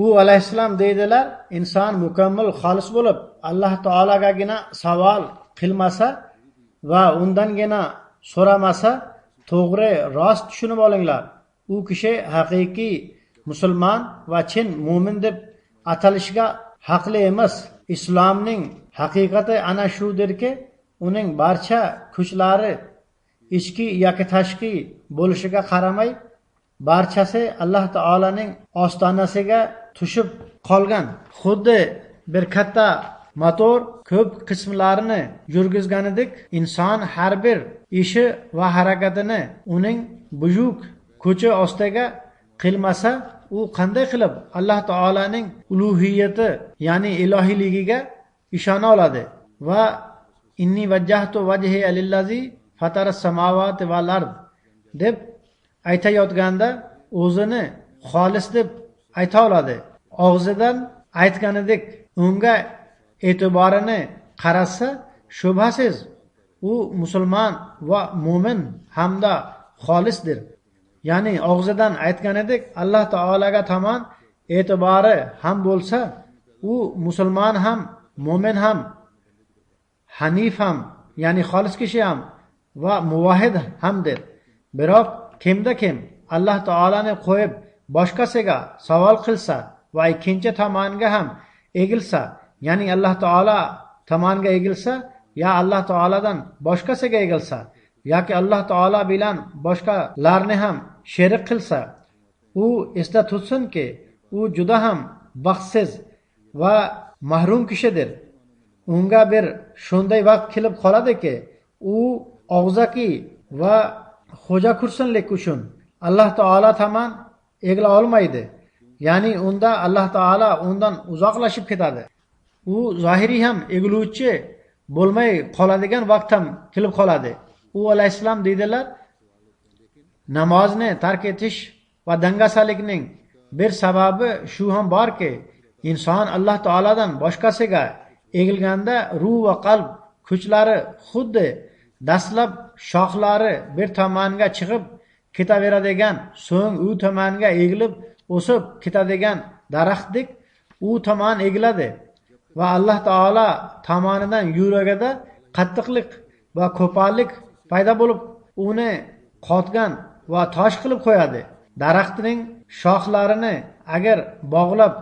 Speaker 2: U alayhissalom deydilar, inson mukammal xolis bo'lib Alloh taolagagina savol qilmasa va undangina so'ramasa, to'g'ri rost tushunib olinglar. U kishi haqiqiy musulmon va chin mo'min deb atalishga haqli emas. Islomning haqiqati ana shudirki, uning barcha kuchlari ichki yoki tashqi bo'lishiga qaramay, barchasi Alloh taolaning ostonasiga tushib qolgan. Xuddi bir katta motor ko'p qismlarini yurgizganidek, inson har bir ishi va harakatini uning buyuk kuchi ostiga qilmasa, u qanday qilib Alloh taolaning ulug'iyati, ya'ni ilohiyligiga ishona oladi? Va inni vajjahtu vajhi lillazi fataras samawati val ard deb aytayotganda o'zini xolis deb ayta oladi. Og'zidan aytganidek unga e'tiborini qarasa, shubhasiz u musulmon va mo'min hamda xolisdir. Ya'ni og'zidan aytganidek Alloh taolaga tomon e'tibori ham bo'lsa, u musulmon ham, mo'min ham, hanif ham, ya'ni xolis kishi ham va muvahhid hamdir. Biroq kimda kim Alloh taolani qo'yib boshqasiga savol qilsa va ikkinchi tomonga ham egilsa, ya'ni Alloh taolo tomoniga egilsa, ya Alloh taoladan boshqasiga egilsa, yoki Alloh taolo bilan boshqalarni ham sherik qilsa, u esda tutsinki, u juda ham baxtsiz va mahrum kishidir. Unga bir shunday vaqt kelib qoladiki, u og'zaki va xo'ja kursinlik uchun Alloh taolo tomon egila olmaydi. Ya'ni unda Alloh taolo undan uzoqlashib ketadi. U zohiriy ham egiluvchi bo'lmay qoladigan vaqt ham kelib qoladi. U alayhissalom deydilar, namozni tark etish va dangasalikning bir sababi shu ham borki, inson Alloh taoladan boshqasiga egilganda ruh va qalb kuchlari xuddi dastlab shoxlari bir tomonga chiqib ketaveradigan, so'ng u tomonga egilib o'sib ketadigan daraxtdek u tomon egiladi va Alloh taolo tomonidan yuragida qattiqlik va ko'pallik paydo bo'lib uni qotgan va tosh qilib qo'yadi. Daraxtning shoxlarini agar bog'lab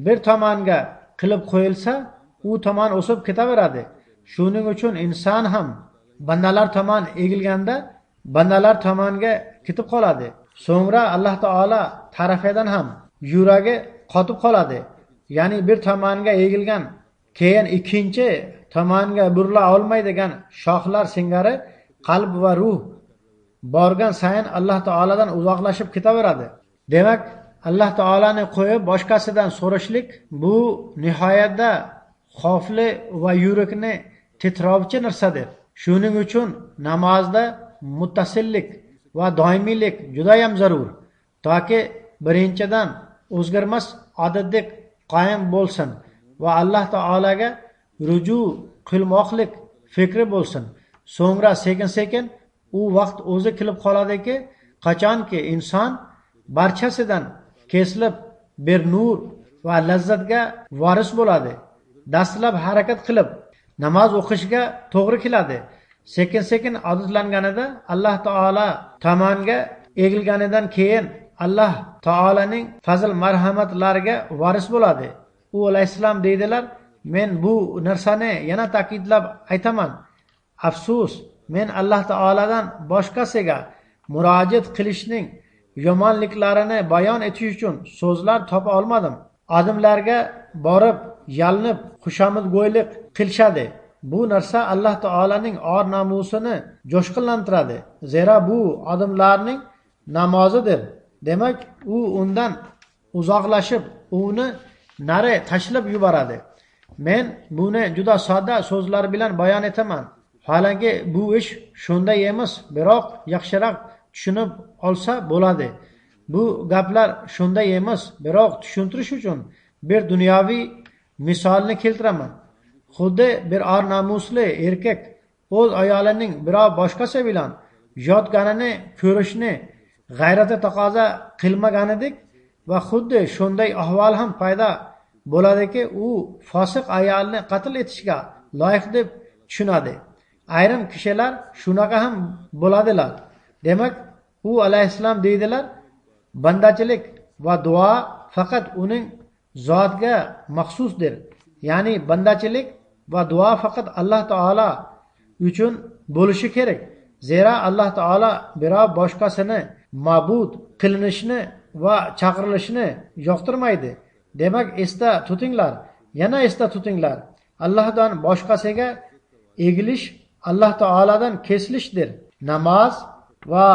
Speaker 2: bir tomonga qilib qo'yilsa, u tomon o'sib ketaveradi. Shuning uchun inson ham bandalar tomon egilganda bandalar tomonga ketib qoladi. So'ngra Alloh taolo tarafidan ham yuragi qotib qoladi. Ya'ni bir tomonga egilgan, keyin ikkinchi tomonga burila olmaydigan shoxlar singari qalb va ruh borgan sayin Alloh taoladan uzoqlashib ketaveradi. Demak, Alloh taolani qo'yib boshqasidan so'rashlik bu nihoyatda xavfli va yurakni titrovchi narsadir. Shuning uchun namozda muttasillik va doimiylik judayam zarur, toki birinchidan o'zgarmas odatdek qoyim bo'lsin va Alloh taolaga ruju qilmoqlik fikri bo'lsin. So'ngra sekin u vaqt o'zi kelib qoladiki, qachonki inson barchasidan kesilib bir nur va lazzatga voris bo'ladi. Dastlab harakat qilib namoz o'qishga to'g'ri keladi. Sekin odatlanganida Alloh taolo tomoniga egilganidan keyin Alloh taolaning fazl marhamatlariga voris bo'ladi. U alayhissalom deydilar, men bu narsani yana ta'kidlab aytaman. Afsus, men Alloh taoladan boshqasiga murojaat qilishning yomonliklarini bayon etish uchun so'zlar topa olmadim. Odamlarga borib yalinib xushomadgo'ylik qilishadi. Bu narsa Alloh taolaning or namusini jo'shqinlantiradi. Zero bu odamlarning namozidir. Demak, u undan uzoqlashib, uni nari tashlab yuboradi. Men buni juda sodda so'zlar bilan bayon etaman. Holaki bu ish shunday emas, biroq yaxshiroq tushunib olsa bo'ladi. Bu gaplar shunday emas, biroq tushuntirish uchun bir dunyoviy misolni keltiraman. Xuddi bir or namusli erkak o'z ayolining birov boshqasi bilan yotganini ko'rishni g'ayrati taqozo qilmaganidek va xuddi shunday ahvol ham paydo bo'ladiki, u fosiq ayolni qatl etishga loyiq deb tushunadi. Ayrim kishilar shunaqa ham bo'ladilar. Demak, u alayhissalom deydilar, bandachilik va duo faqat uning zotiga maxsusdir. Ya'ni bandachilik va duo faqat Alloh taolo uchun bo'lishi kerak. Zero Alloh taolo birov boshqasini ma'bud qilinishni va chaqirilishni yoqtirmaydi. Demak, esda tutinglar, yana esda tutinglar. Allohdan boshqasiga egilish Alloh taoladan kesilishdir. Namoz va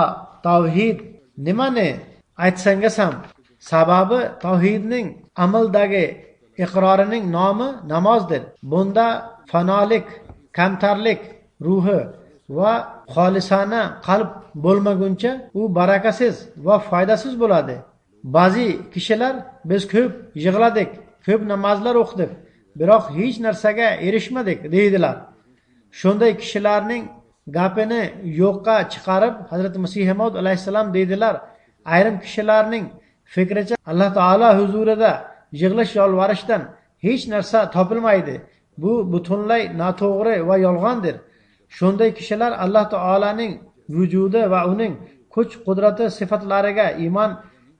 Speaker 2: tavhid nimani aytsangiz ham, sababi tavhidning amaldagi iqrorining nomi namozdir. Bunda fanolik, kamtarlik ruhi va xolisona qalb bo'lmaguncha u barakasiz va foydasiz bo'ladi. Ba'zi kishilar biz ko'p yig'ladik, ko'p namozlar o'qidik, biroq hech narsaga erishmadik deydilar. Shunday kishilarning gapini yo'qqa chiqarib Hazrat Masih Maud alayhissalom deydilar, ayrim kishilarning fikricha Alloh taolo huzurida yig'lash yolvorishdan hech narsa topilmaydi. Bu butunlay noto'g'ri va yolg'ondir. Shunday kishilar Alloh taolaning vujudi va uning kuch qudrati sifatlariga iymon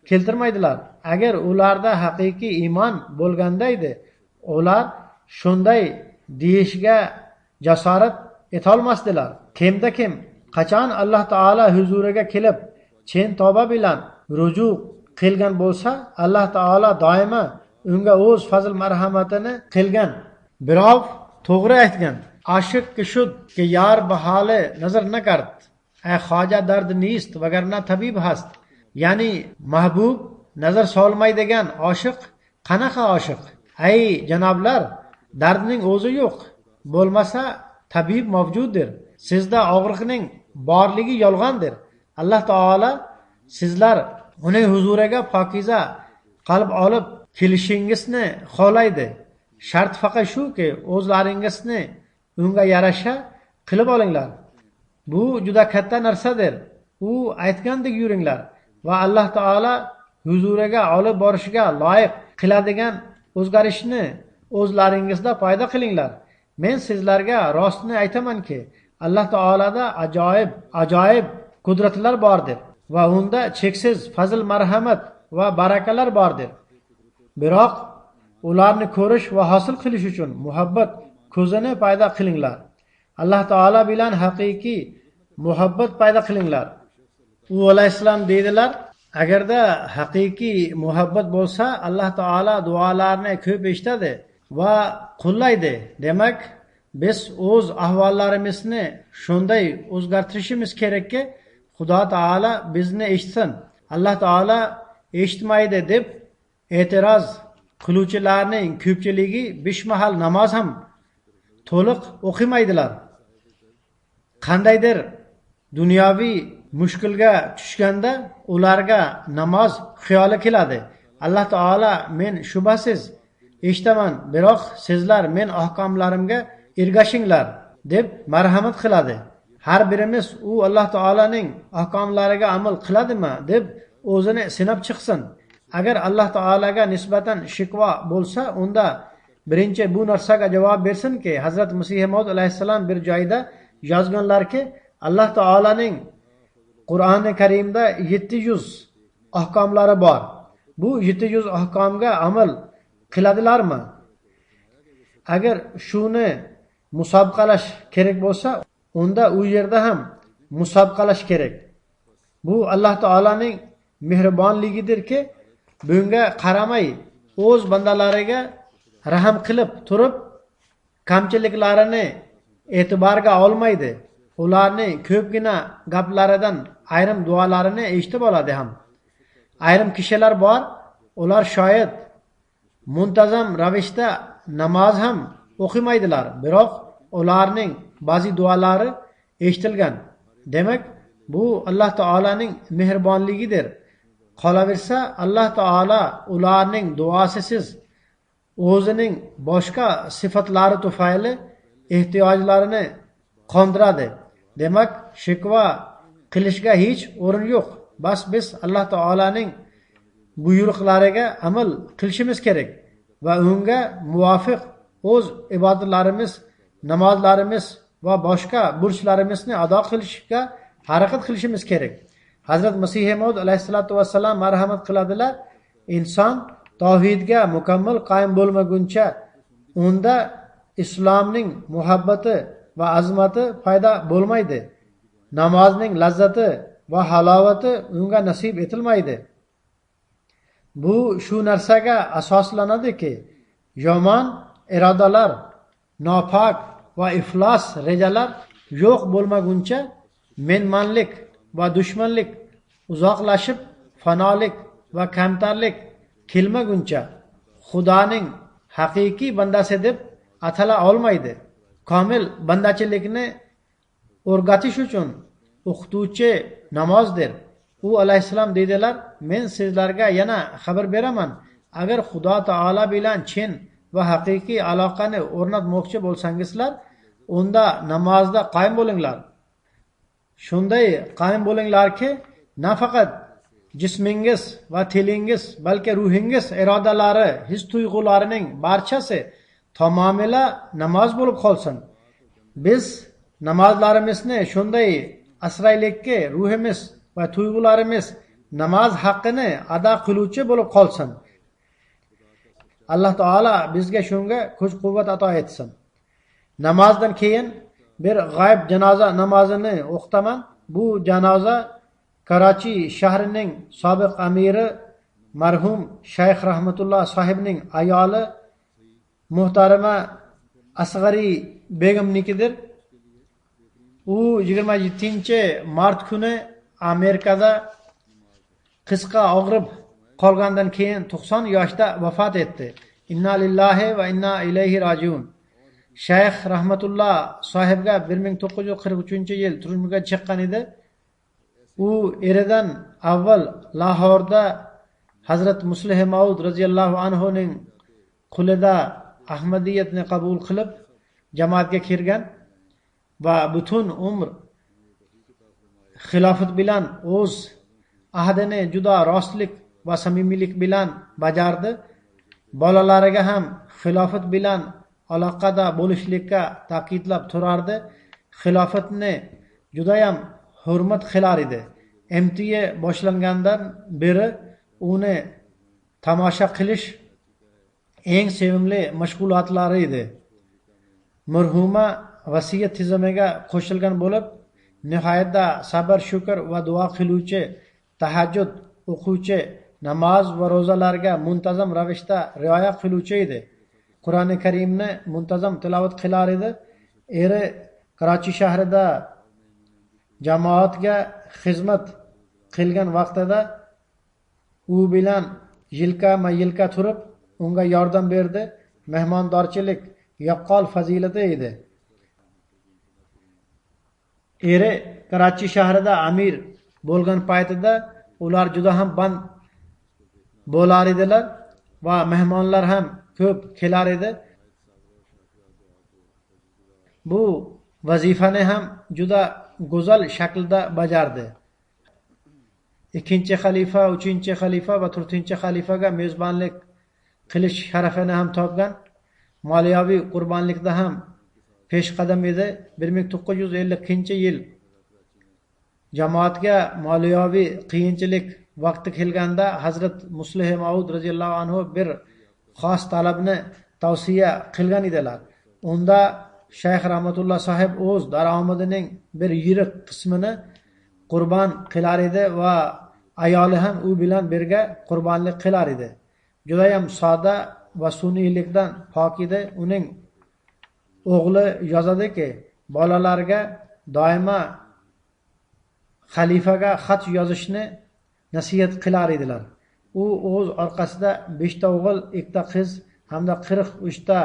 Speaker 2: keltirmaydilar. Agar ularda haqiqiy iymon bo'lganda edi, ular shunday deyishga jasorat etolmasdilar. Kimda kim qachon Alloh taolo huzuriga kelib chin tavba bilan ruju qilgan bo'lsa, Alloh taolo doimo unga o'z fazl marhamatini qilgan. Birov to'g'ri aytgan. Aşık ki şud ki yar bahale nazar na kart. Ay xaja dard nist vagarna tabib hast. Yani mahbub nazar solmaydigan aşık qanaqa aşık? Ay janoblar, dardning o'zi yo'q. Bo'lmasa tabib mavjuddir. Sizda og'riqning borligi yolg'ondir. Alloh taolo sizlar uning huzuriga pokiza qalb olib kelishingizni xohlaydi. Shart faqat shuki, o'zlaringizni unga yarasha qilib olinglar. Bu juda katta narsadir. U aytgandek yuringlar va Alloh taolo huzuriga olib borishiga loyiq qiladigan o'zgarishni o'zlaringizda paydo qilinglar. Men sizlarga rostni aytamanki, Alloh taoloda ajoyib qudratlar bordir va unda cheksiz fazl marhamat va barakalar bordir. Biroq ularni ko'rish va hosil qilish uchun muhabbat ko'zini paydo qilinglar. Alloh taolo bilan haqiqiy muhabbat paydo qilinglar. U alayhissalom deydilar, agarda haqiqiy muhabbat bo'lsa, Alloh taolo duolarni ko'p eshitadi va qo'llaydi. Demak, biz o'z ahvollarimizni shunday o'zgartirishimiz kerakki, Xudo taolo bizni eshitsin. Alloh taolo eshitmaydi deb e'tiroz qiluvchilarning ko'pchiligi besh mahal namoz ham to'liq o'qimaydilar. Qandaydir dunyoviy mushkulga tushganda ularga namoz xiyoli keladi. Alloh taolo men shubhasiz eshitaman, biroq sizlar men ahkomlarimga ergashinglar deb marhamat qiladi. Har birimiz u Alloh taolaning ahkomlariga amal qiladimi deb o'zini sinab chiqsin. Agar Alloh taolaga nisbatan shikva bo'lsa, unda birinchi bu narsaga javob bersinki, Hazrat Masih Maud alayhissalom bir joyda yozganlarki, Alloh taolaning Qur'oni Karimda 700 ahkomlari bor. Bu 700 ahkomga amal qiladilarmi? Agar shuni musobaqalash kerak bo'lsa, unda u yerda ham musobaqalash kerak. Bu Alloh taolaning mehribonligidirki, bunga qaramay o'z bandalariga rahim qilib turib, kamchiliklarini e'tiborga olmaydi. Ularning ko'pgina gaplaridan ayrim duolarini eshitib oladi ham. Ayrim kishilar bor, ular shoyat muntazam ravishda namoz ham o'qimaydilar, biroq ularning ba'zi duolari eshitilgan. Demak, bu Alloh taolaning mehribonligidir. Qolaversa, Alloh taolo ularning duosisiz o'zining boshqa sifatlari tufayli ehtiyojlarini qondiradi. Demak, shikva qilishga hech o'rin yo'q. Bas biz Alloh taolaning buyruqlariga amal qilishimiz kerak va unga muvofiq o'z ibodatlarimiz, namozlarimiz va boshqa burchlarimizni ado qilishga harakat qilishimiz kerak. Hazrat Masih Maud alayhissalatu vassalam marhamat qiladilar, inson tavhidga mukammal qoyim bo'lmaguncha unda islomning muhabbati va azmati paydo bo'lmaydi. Namozning lazzati va halovati unga nasib etilmaydi. Bu shu narsaga asoslanadiki, yomon irodalar, nopok va iflos rejalar yo'q bo'lmaguncha menmanlik va dushmanlik uzoqlashib, fanolik va kamtarlik kelmaguncha Xudoning haqiqiy bandasi deb atala olmaydi. Komil bandachilikni o'rgatish uchun o'qituvchi namozdir. U alayhissalom deydilar, men sizlarga yana xabar beraman, agar Xudo taolo bilan chin va haqiqiy aloqani o'rnatmoqchi bo'lsangizlar, unda namozda qoyim bo'linglar. Shunday qoyim bo'linglarki, nafaqat jismingiz va tilingiz, balki ruhingiz irodalari, his tuyg'ularining barchasi tamomila namoz bo'lib qolsin. Biz namozlarimizni shunday asraylikki, ruhimiz va tuyg'ularimiz namoz haqqini ado qiluvchi bo'lib qolsin. Alloh taolo bizga shunga kuch-quvvat ato etsin. Namozdan keyin bir g'ayb janoza namozini o'qitaman. Bu janoza Karachi shahrining sobiq amiri marhum Shayx Rahmatulloh sohibning ayoli muhtarama Asg'ari begimnikidir. U 27-mart kuni Amerikada qisqa og'rib qolgandan keyin 90 yoshda vafot etdi. Inna lillahi va inna ilayhi rajiun. Shayx Rahmatulloh sohibga 1943-yil turmushga chiqqan edi. U eridan avval Lahorda Hazrat Muslih Maud radhiyallohu anhu ning qulida Ahmadiyatni qabul qilib jamoatga kirgan va butun umr xilofat bilan o'z ahdini juda rostlik va samimiylik bilan bajardi. Bolalariga ham xilofat bilan aloqada bo'lishlikka ta'kidlab turardi. Xilofatni juda ham hurmat qilar edi. MTA boshlangandan beri uni tomosha qilish eng sevimli mashg'ulotlari edi. Marhuma vasiyat tizimiga qo'shilgan bo'lib, nihoyatda sabr, shukr va duo qiluvchi, tahajjud o'quvchi, namoz va ro'zalarga muntazam ravishda rioya qiluvchi edi. Qur'oni Karimni muntazam tilovat qilar edi. Eri Karachi shahrida jamoatga xizmat qilgan vaqtida u bilan yilka turib unga yordam berdi. Mehmondorchilik yaqqol fazilati edi. Eri Karachi shahrida amir bo'lgan paytida ular juda ham band bo'lar edilar va mehmonlar ham ko'p kelar edi. Bu vazifani ham juda go'zal shaklda bajardi. Ikkinchi xalifa, uchinchi xalifa va to'rtinchi xalifaga mezbonlik qilish sharafini ham topgan. Moliyaviy qurbonlikda ham peshqadam edi. 1952-yil jamoatga moliyaviy qiyinchilik vaqti kelganda Hazrat Muslih Maud radhiyallohu anhu bir xos talabni tavsiya qilgan edilar. Unda Shayx Rahmatulloh sahib o'z daromadining bir yirik qismini qurbon qilar edi va ayoli ham u bilan birga qurbonlik qilar edi. Juda ham soda va sun'iylikdan pok edi. Uning o'g'li yozadiki, bolalarga doimo xalifaga xat yozishni nasihat qilar edilar. U o'z orqasida 5 ta o'g'il, 2 ta qiz hamda 43 ta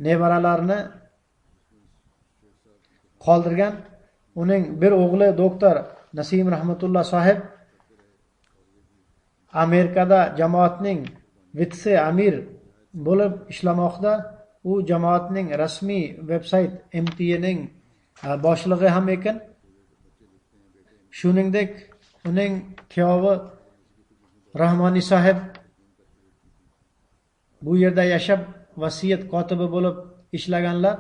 Speaker 2: nevaralarni qoldirgan. Uning bir o'g'li doktor Nasim Rahmatulloh sahib Amerikada jamoatning vitse amir bo'lib ishlamoqda. U jamoatning rasmiy veb-sayt MTA'ning boshlig'i ham ekan. Shuningdek, uning kuyovi Rahmoniy sahib bu yerda yashab vasiyat kotibi bo'lib ishlaganlar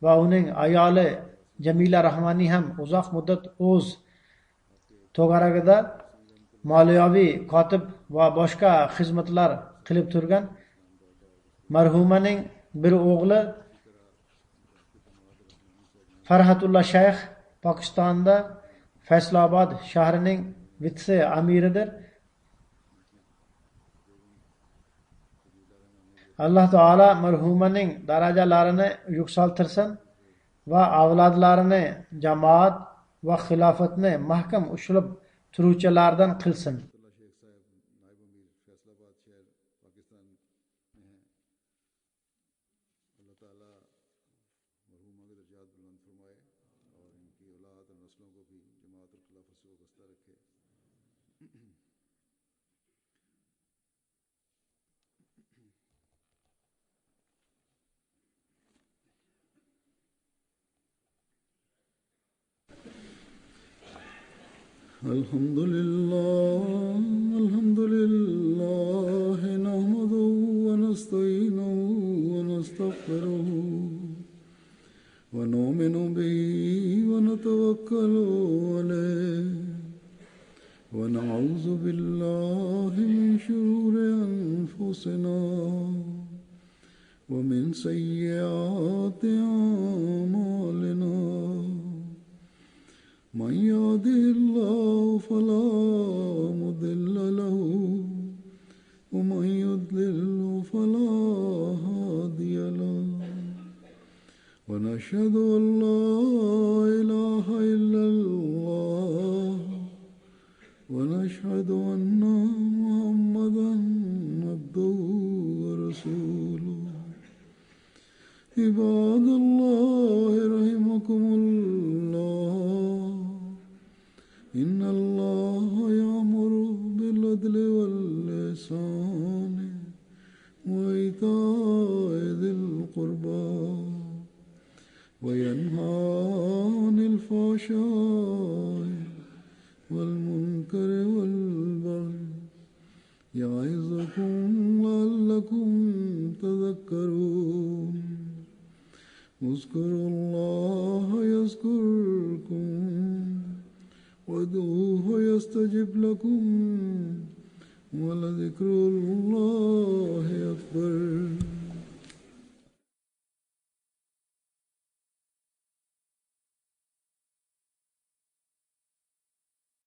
Speaker 2: va uning ayoli Jamila Rahmoniy ham uzoq muddat o'z to'garagida moliyaviy kotib va boshqa xizmatlar qilib turgan. Marhumaning bir o'g'li Farhatullah Shayx Pokistonda Faysalobod shahrining vitse amiridir. Alloh taolo marhumaning darajalarini yuksaltirsin va avlodlarini jamoat va xilofatni mahkam ushlab turuvchilardan qilsin.
Speaker 1: الحمد لله نحمده ونستعينه ونستغفره ونؤمن به ونتوكل عليه ونعوذ بالله من شرور أنفسنا ومن سيئات أعمالنا من يهده الله فلا مضل له ومن يضلل فلا هادي له ونشهد أن لا إله إلا الله ونشهد أن محمدا عبده ورسوله عباد الله رحمكم الله إن الله يأمر بالعدل والإحسان وإيتاء ذي القربى وينهى عن الفحشاء والمنكر والبغي يعظكم لعلكم تذكرون اذكروا الله يذكركم وادعوه يستجب لكم ولذكر الله